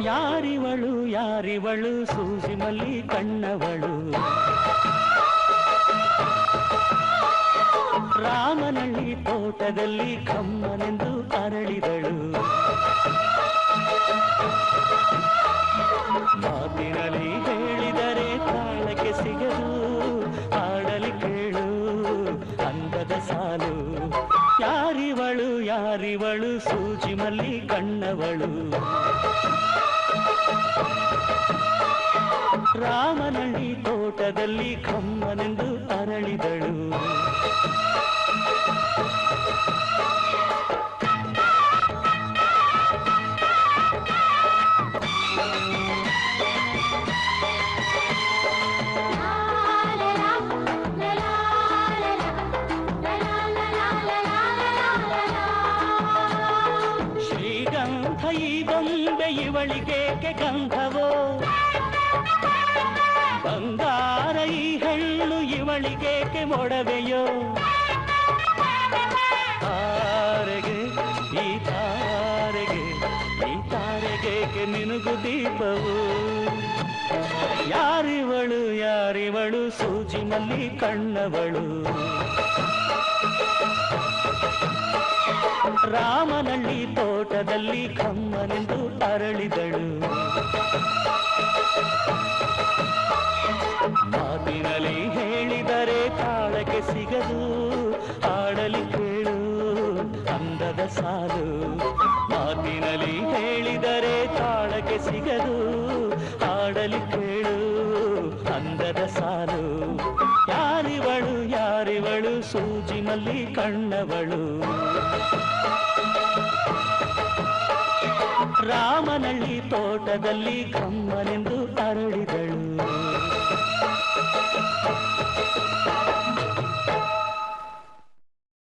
ಯಾರಿವಳು ಯಾರಿವಳು ಸೂಜಿ ಮಲ್ಲಿ ಕಣ್ಣವಳು ರಾಮನಳ್ಳಿ ತೋಟದಲ್ಲಿ ಕಮ್ಮನೆಂದು ಅರಳಿದಳು ಮಾತಿನಲ್ಲಿ ಹೇಳಿದರೆ ತಾಳಕ್ಕೆ ಸಿಗದು ಹಾಡಲಿ ಕೇಳು ಅಂದದ ಸಾಲು ಯಾರಿವಳು ಯಾರಿವಳು ಸೂಜಿ ಮಲ್ಲಿ ಕಣ್ಣವಳು ರಾಮನಳ್ಳಿ ತೋಟದಲ್ಲಿ ಕಮ್ಮನೆಂದು ಅರಳಿದಳು ಶ್ರೀಗಂಧ ಈ ಬೊಂಬೆ ಇವಳಿಗೇಕೆ ಗಂಧವೋ ಬಂಗಾರ ಈ ಹೆಣ್ಣು ಇವಳಿಗೇಕೆ ಮೊಡವೆಯೋ ತಾರೆಗೆ ಈ ತಾರೆಗೇಕೆ ನಿನಗು ದೀಪವು ಯಾರಿವಳು ಯಾರಿವಳು ಸೂಜಿ ಮಲ್ಲಿ ಕಣ್ಣವಳು ರಾಮನಳ್ಳಿ ತೋಟದಲ್ಲಿ ಕಮ್ಮನೆಂದು ಅರಳಿದಳು ಮಾತಿನಲ್ಲಿ ಹೇಳಿದರೆ ತಾಳಕ್ಕೆ ಸಿಗದು ಆಡಲಿ ಕೇಳು ಅಂದದ ಸಾಲು ಮಾತಿನಲ್ಲಿ ಹೇಳಿದರೆ ತಾಳಕ್ಕೆ ಸಿಗದು ಆಡಲಿ ಕೇಳು ಅಂದದ ಸಾಲು ಯಾರಿವಳು ಯಾರಿವಳು ಸೂಜಿ ಮಲ್ಲಿ ಕಣ್ಣವಳು ರಾಮನಳ್ಳಿ ತೋಟದಲ್ಲಿ ಕಮ್ಮನೆಂದು ಅರಳಿ